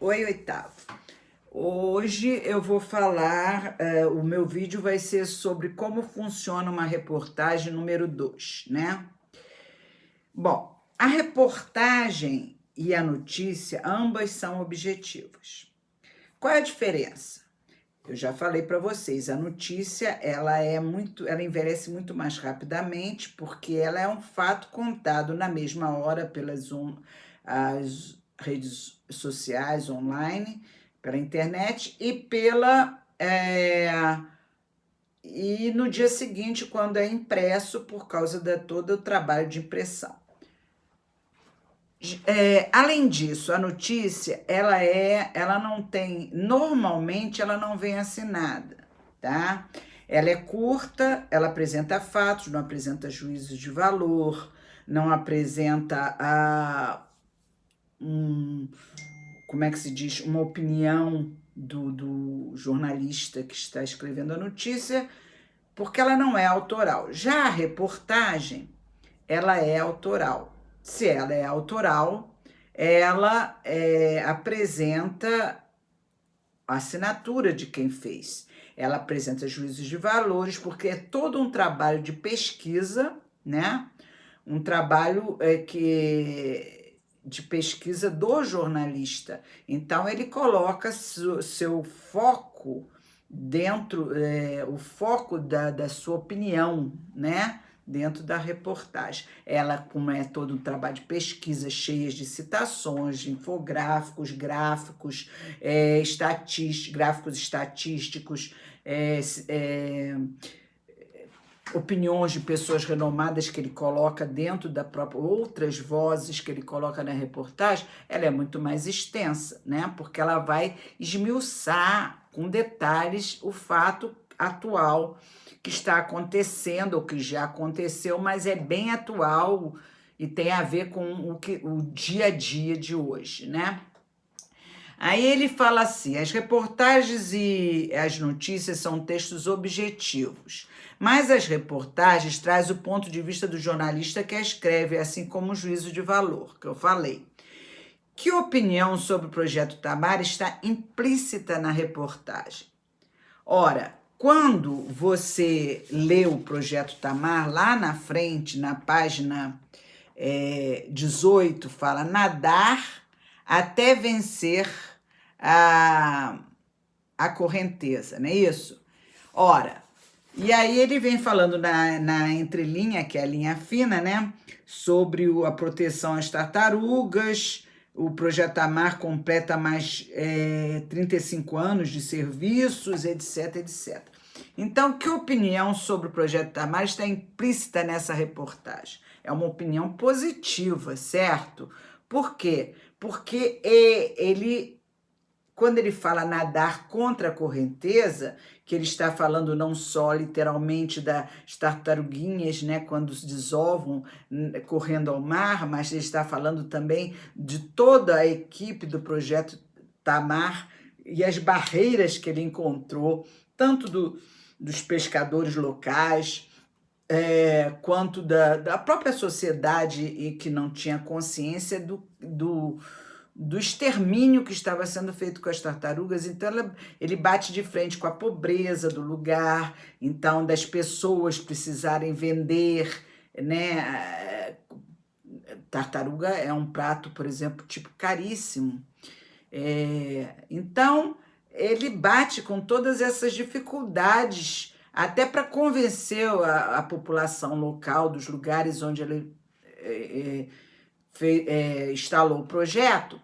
Oi, oitavo. Hoje eu vou falar, o meu vídeo vai ser sobre como funciona uma reportagem número 2, né? Bom, a reportagem e a notícia, ambas são objetivas. Qual é a diferença? Eu já falei para vocês, a notícia ela envelhece muito mais rapidamente porque ela é um fato contado na mesma hora pelas as redes sociais online, pela internet e no dia seguinte quando é impresso por causa de todo o trabalho de impressão. Além disso, a notícia, ela não tem, normalmente ela não vem assinada, tá? Ela é curta, ela apresenta fatos, não apresenta juízos de valor, não apresenta como é que se diz, uma opinião do jornalista que está escrevendo a notícia, porque ela não é autoral. Já a reportagem, ela é autoral. Se ela é autoral, ela apresenta a assinatura de quem fez. Ela apresenta juízos de valores, porque é todo um trabalho de pesquisa, né? Um trabalho de pesquisa do jornalista. Então, ele coloca seu foco dentro, o foco da sua opinião, né? Dentro da reportagem. Ela, como é todo um trabalho de pesquisa, cheias de citações, de infográficos, gráficos, gráficos estatísticos, opiniões de pessoas renomadas que ele coloca dentro da própria, outras vozes que ele coloca na reportagem, ela é muito mais extensa, né? Porque ela vai esmiuçar com detalhes o fato atual que está acontecendo, ou que já aconteceu, mas é bem atual e tem a ver com o dia a dia de hoje, né? Aí ele fala assim: as reportagens e as notícias são textos objetivos, mas as reportagens trazem o ponto de vista do jornalista que a escreve, assim como o juízo de valor, que eu falei. Que opinião sobre o projeto Tamar está implícita na reportagem? Ora, quando você lê o projeto Tamar, lá na frente, na página 18, fala nadar até vencer a, a correnteza, não é isso? Ora, e aí ele vem falando na entrelinha, que é a linha fina, né? Sobre a proteção às tartarugas. O Projeto Amar completa mais 35 anos de serviços, etc, etc. Então, que opinião sobre o Projeto Tamar está implícita nessa reportagem? É uma opinião positiva, certo? Por quê? Porque quando ele fala nadar contra a correnteza, que ele está falando não só literalmente das tartaruguinhas, né, quando se desovam correndo ao mar, mas ele está falando também de toda a equipe do projeto Tamar e as barreiras que ele encontrou, tanto dos pescadores locais, quanto da própria sociedade e que não tinha consciência do extermínio que estava sendo feito com as tartarugas. Então, ele bate de frente com a pobreza do lugar, então, das pessoas precisarem vender, né? Tartaruga é um prato, por exemplo, tipo caríssimo. Então, ele bate com todas essas dificuldades, até para convencer a população local dos lugares onde ele instalou o projeto,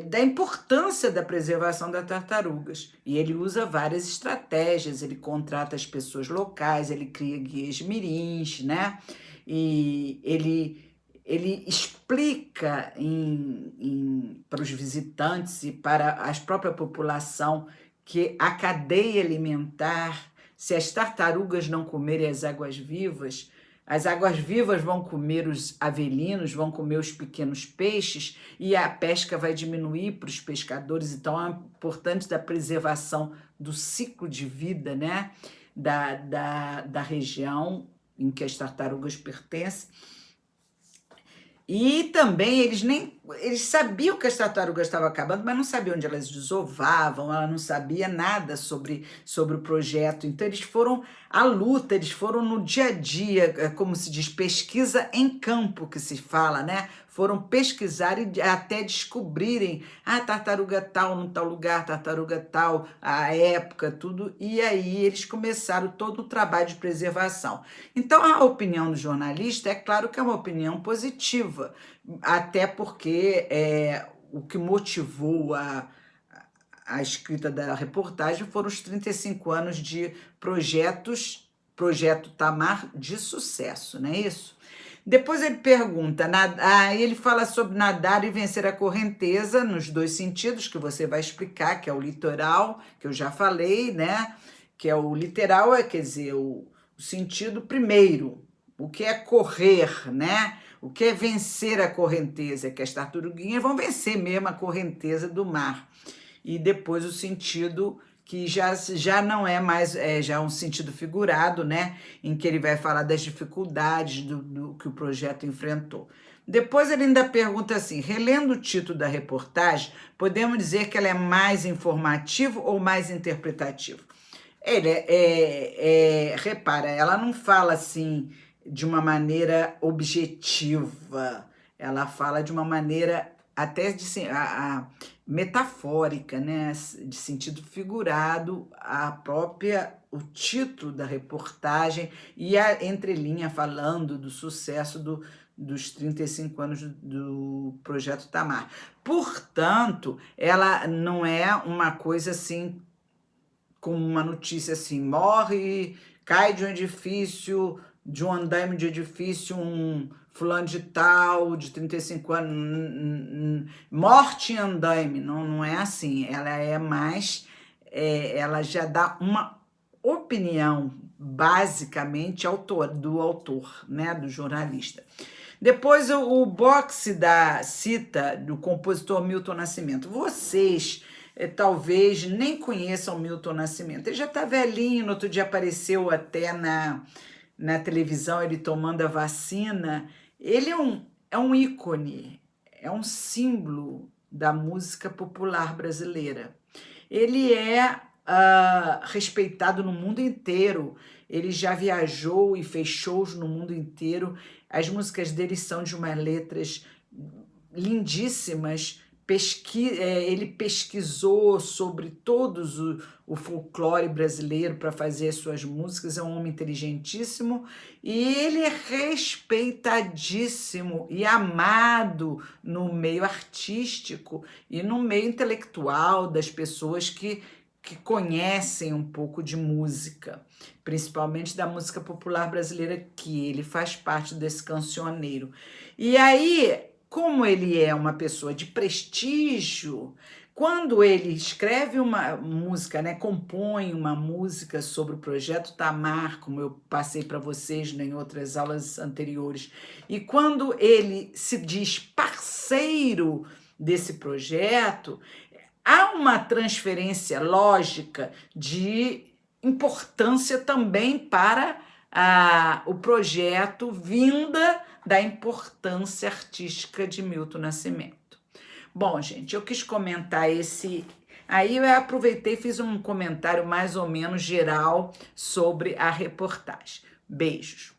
da importância da preservação das tartarugas. E ele usa várias estratégias, ele contrata as pessoas locais, ele cria guias mirins, né? E ele explica para os visitantes e para a própria população que a cadeia alimentar, se as tartarugas não comerem as águas vivas vão comer os avelinos, vão comer os pequenos peixes e a pesca vai diminuir para os pescadores. Então, é importante da preservação do ciclo de vida, né, da região em que as tartarugas pertencem. E também eles sabiam que as tartarugas estavam acabando, mas não sabiam onde elas desovavam, ela não sabia nada sobre o projeto. Então eles foram à luta, eles foram no dia a dia, como se diz, pesquisa em campo que se fala, né? Foram pesquisar e até descobrirem a tartaruga tal no tal lugar, tartaruga tal, a época, tudo. E aí eles começaram todo o trabalho de preservação. Então a opinião do jornalista, é claro que é uma opinião positiva, até porque o que motivou a escrita da reportagem foram os 35 anos de projeto Tamar de sucesso, não é isso? Depois ele pergunta, ele fala sobre nadar e vencer a correnteza nos dois sentidos, que você vai explicar, que é o litoral, que eu já falei, né? Que é o literal, quer dizer, o sentido primeiro, o que é correr, né? O que é vencer a correnteza, que as tartaruguinhas vão vencer mesmo a correnteza do mar. E depois o sentido que já não é mais, já é um sentido figurado, né? Em que ele vai falar das dificuldades do que o projeto enfrentou. Depois ele ainda pergunta assim, relendo o título da reportagem, podemos dizer que ela é mais informativo ou mais interpretativo? Repara, ela não fala assim de uma maneira objetiva, ela fala de uma maneira até metafórica, né? De sentido figurado, o título da reportagem e a entrelinha falando do sucesso dos 35 anos do Projeto Tamar. Portanto, ela não é uma coisa assim, como uma notícia assim, morre, cai de um edifício, de um andaime de edifício, um fulano de tal, de 35 anos, morte em andaime, não é assim, ela é mais, ela já dá uma opinião, basicamente, do autor, né, do jornalista. Depois o boxe cita do compositor Milton Nascimento. Vocês talvez nem conheçam Milton Nascimento. Ele já está velhinho, no outro dia apareceu até na televisão ele tomando a vacina. Ele é um ícone, é um símbolo da música popular brasileira. Ele é respeitado no mundo inteiro. Ele já viajou e fez shows no mundo inteiro. As músicas dele são de umas letras lindíssimas. Ele pesquisou sobre todos o folclore brasileiro para fazer as suas músicas, é um homem inteligentíssimo e ele é respeitadíssimo e amado no meio artístico e no meio intelectual das pessoas que conhecem um pouco de música, principalmente da música popular brasileira, que ele faz parte desse cancioneiro. E aí, como ele é uma pessoa de prestígio, quando ele escreve uma música, né, compõe uma música sobre o Projeto Tamar, como eu passei para vocês em outras aulas anteriores, e quando ele se diz parceiro desse projeto, há uma transferência lógica de importância também para o projeto, vinda da importância artística de Milton Nascimento. Bom, gente, eu quis comentar Aí eu aproveitei e fiz um comentário mais ou menos geral sobre a reportagem. Beijos.